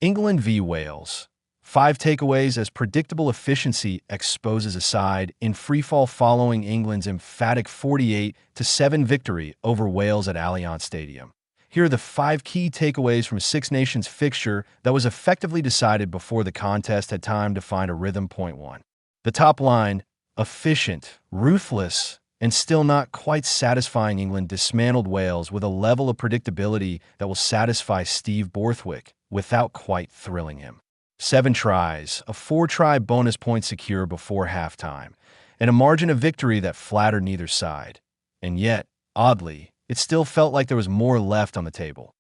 England v Wales. 5 takeaways as predictable efficiency exposes a side in freefall following England's emphatic 48-7 victory over Wales at Allianz Stadium. Here are the 5 key takeaways from a Six Nations fixture that was effectively decided before the contest had time to find a rhythm. Point 1. The top line, efficient, ruthless, and still not quite satisfying. England dismantled Wales with a level of predictability that will satisfy Steve Borthwick without quite thrilling him. 7 tries, a 4-try bonus point secure before halftime, and a margin of victory that flattered neither side. And yet, oddly, it still felt like there was more left on the table.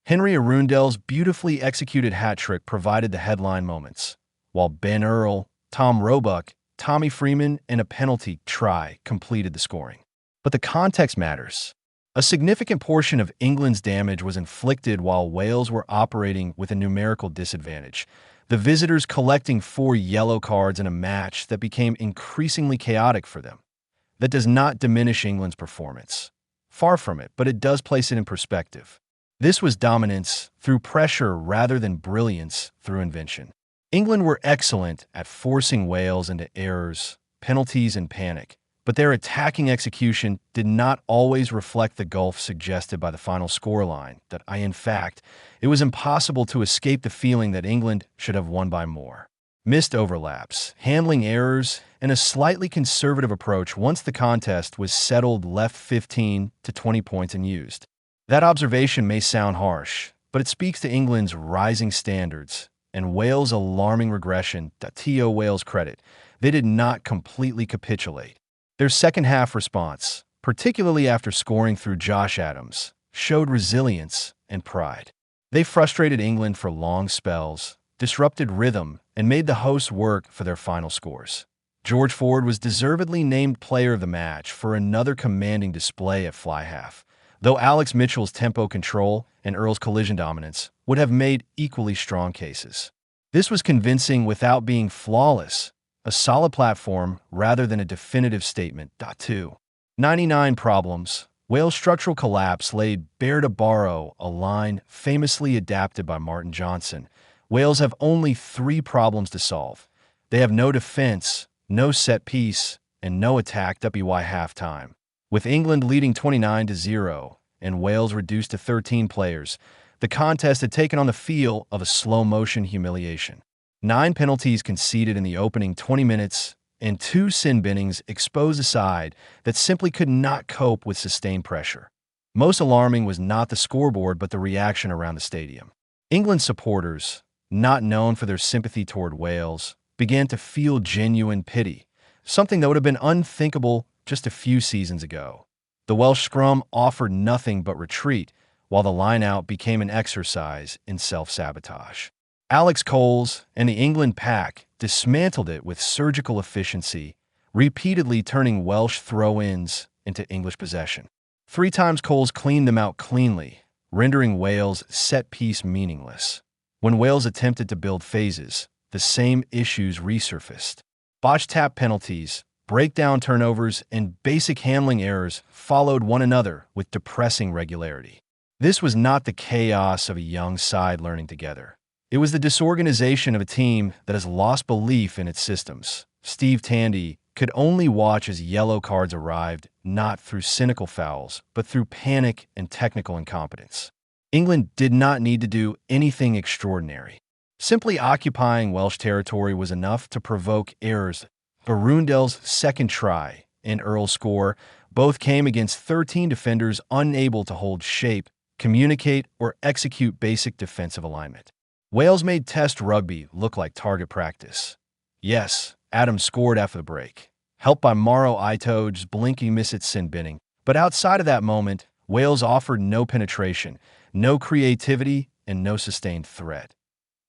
Henry Arundell's beautifully executed hat-trick provided the headline moments, while Ben Earl, Tom Roebuck, Tommy Freeman, and a penalty try completed the scoring. But the context matters. A significant portion of England's damage was inflicted while Wales were operating with a numerical disadvantage, the visitors collecting 4 yellow cards in a match that became increasingly chaotic for them. That does not diminish England's performance. Far from it, but it does place it in perspective. This was dominance through pressure rather than brilliance through invention. England were excellent at forcing Wales into errors, penalties, and panic, but their attacking execution did not always reflect the gulf suggested by the final scoreline. In fact, it was impossible to escape the feeling that England should have won by more. Missed overlaps, handling errors, and a slightly conservative approach once the contest was settled left 15 to 20 points unused. That observation may sound harsh, but it speaks to England's rising standards and Wales' alarming regression. To Wales' credit, they did not completely capitulate. Their second-half response, particularly after scoring through Josh Adams, showed resilience and pride. They frustrated England for long spells, disrupted rhythm, and made the hosts work for their final scores. George Ford was deservedly named player of the match for another commanding display at fly half, though Alex Mitchell's tempo control and Earl's collision dominance would have made equally strong cases. This was convincing without being flawless, a solid platform rather than a definitive statement. 2. 99 problems. Wales' structural collapse laid bare to borrow a line famously adapted by Martin Johnson. Wales have only 3 problems to solve. They have no defense, no set piece, and no attack. By halftime, with England leading 29-0 and Wales reduced to 13 players, the contest had taken on the feel of a slow-motion humiliation. 9 penalties conceded in the opening 20 minutes and 2 sin binnings exposed a side that simply could not cope with sustained pressure. Most alarming was not the scoreboard but the reaction around the stadium. England supporters, not known for their sympathy toward Wales, began to feel genuine pity, something that would have been unthinkable just a few seasons ago. The Welsh scrum offered nothing but retreat, while the line-out became an exercise in self-sabotage. Alex Coles and the England pack dismantled it with surgical efficiency, repeatedly turning Welsh throw-ins into English possession. 3 times Coles cleaned them out cleanly, rendering Wales' set-piece meaningless. When Wales attempted to build phases, the same issues resurfaced. Botched tap penalties, breakdown turnovers, and basic handling errors followed one another with depressing regularity. This was not the chaos of a young side learning together. It was the disorganization of a team that has lost belief in its systems. Steve Tandy could only watch as yellow cards arrived, not through cynical fouls, but through panic and technical incompetence. England did not need to do anything extraordinary. Simply occupying Welsh territory was enough to provoke errors. Arundell's second try and Earl's score both came against 13 defenders unable to hold shape, communicate, or execute basic defensive alignment. Wales made Test rugby look like target practice. Yes, Adams scored after the break, helped by Maro Itoge's blinking miss at sin binning, but outside of that moment, Wales offered no penetration, no creativity, and no sustained threat.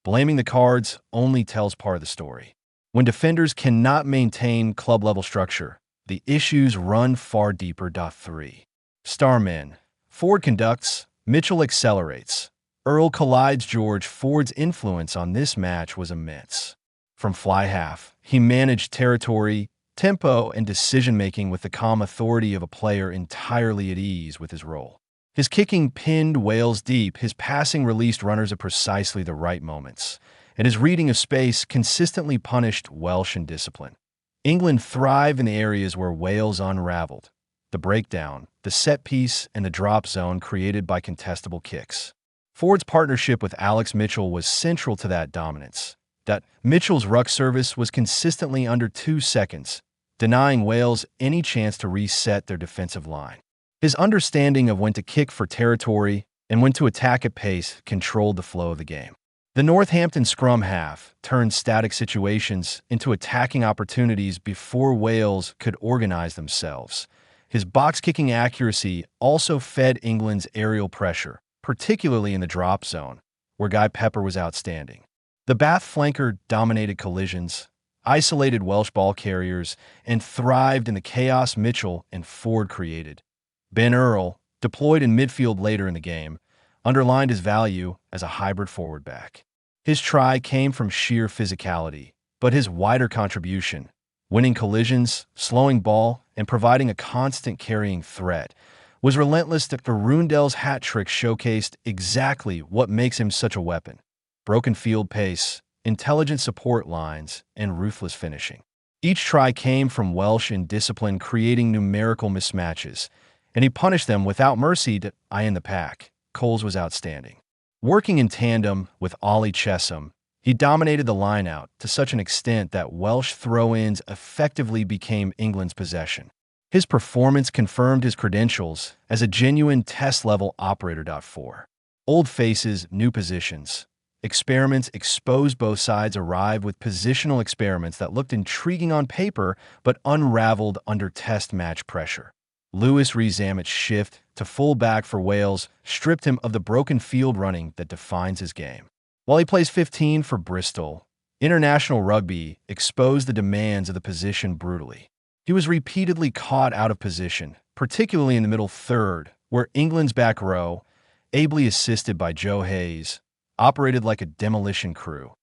Blaming the cards only tells part of the story. When defenders cannot maintain club-level structure, the issues run far deeper. 3. Starmen. Ford conducts, Mitchell accelerates. Earl collides. George Ford's influence on this match was immense. From fly half, he managed territory, tempo, and decision-making with the calm authority of a player entirely at ease with his role. His kicking pinned Wales deep, his passing released runners at precisely the right moments, and his reading of space consistently punished Welsh indiscipline. England thrived in the areas where Wales unraveled: the breakdown, the set piece, and the drop zone created by contestable kicks. Ford's partnership with Alex Mitchell was central to that dominance. That Mitchell's ruck service was consistently under 2 seconds, denying Wales any chance to reset their defensive line. His understanding of when to kick for territory and when to attack at pace controlled the flow of the game. The Northampton scrum half turned static situations into attacking opportunities before Wales could organize themselves. His box-kicking accuracy also fed England's aerial pressure, particularly in the drop zone, where Guy Pepper was outstanding. The Bath flanker dominated collisions, isolated Welsh ball carriers, and thrived in the chaos Mitchell and Ford created. Ben Earl, deployed in midfield later in the game, underlined his value as a hybrid forward back. His try came from sheer physicality, but his wider contribution, winning collisions, slowing ball, and providing a constant carrying threat, was relentless. That Arundell's hat trick showcased exactly what makes him such a weapon: broken field pace, intelligent support lines, and ruthless finishing. Each try came from Welsh indiscipline, creating numerical mismatches, and he punished them without mercy. To eye in the pack, Coles was outstanding. Working in tandem with Ollie Chesham, he dominated the line-out to such an extent that Welsh throw-ins effectively became England's possession. His performance confirmed his credentials as a genuine test-level operator. For old faces, new positions. Experiments exposed both sides arrived with positional experiments that looked intriguing on paper but unraveled under test match pressure. Rees-Zammit's shift to full-back for Wales stripped him of the broken field running that defines his game. While he plays 15 for Bristol, international rugby exposed the demands of the position brutally. He was repeatedly caught out of position, particularly in the middle third, where England's back row, ably assisted by Joe Hayes, operated like a demolition crew.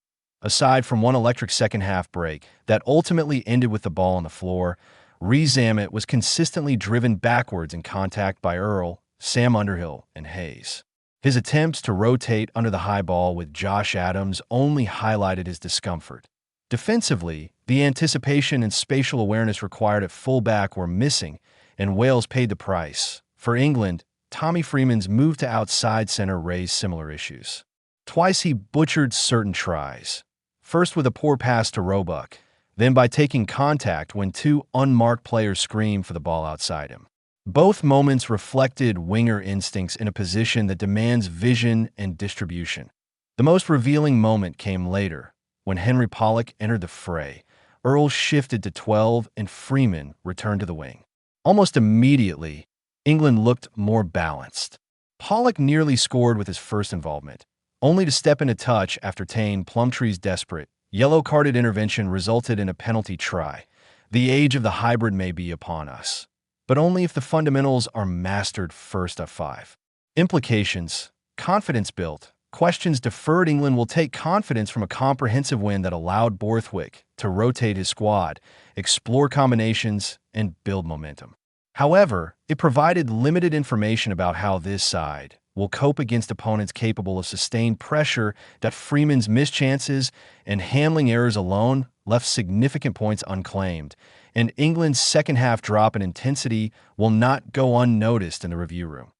Aside from one electric second-half break that ultimately ended with the ball on the floor, Rees-Zammit was consistently driven backwards in contact by Earl, Sam Underhill, and Hayes. His attempts to rotate under the high ball with Josh Adams only highlighted his discomfort. Defensively, the anticipation and spatial awareness required at fullback were missing, and Wales paid the price. For England, Tommy Freeman's move to outside center raised similar issues. Twice he butchered certain tries, first with a poor pass to Roebuck, then by taking contact when 2 unmarked players screamed for the ball outside him. Both moments reflected winger instincts in a position that demands vision and distribution. The most revealing moment came later, when Henry Pollock entered the fray. Earl shifted to 12 and Freeman returned to the wing. Almost immediately, England looked more balanced. Pollock nearly scored with his first involvement, only to step in a touch after Tane Plumtree's desperate, yellow-carded intervention resulted in a penalty try. The age of the hybrid may be upon us, but only if the fundamentals are mastered first. 5. Implications: confidence built. Questions deferred. England will take confidence from a comprehensive win that allowed Borthwick to rotate his squad, explore combinations, and build momentum. However, it provided limited information about how this side will cope against opponents capable of sustained pressure. That Freeman's missed chances and handling errors alone left significant points unclaimed, and England's second-half drop in intensity will not go unnoticed in the review room.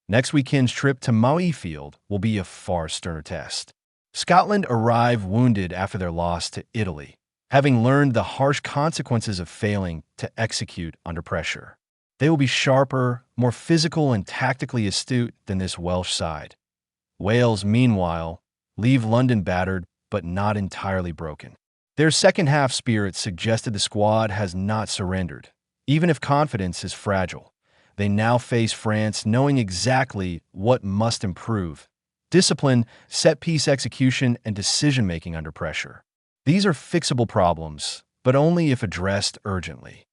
Next weekend's trip to Murrayfield will be a far sterner test. Scotland arrive wounded after their loss to Italy, having learned the harsh consequences of failing to execute under pressure. They will be sharper, more physical, and tactically astute than this Welsh side. Wales, meanwhile, leave London battered but not entirely broken. Their second-half spirit suggested the squad has not surrendered, even if confidence is fragile. They now face France knowing exactly what must improve: discipline, set-piece execution, and decision-making under pressure. These are fixable problems, but only if addressed urgently.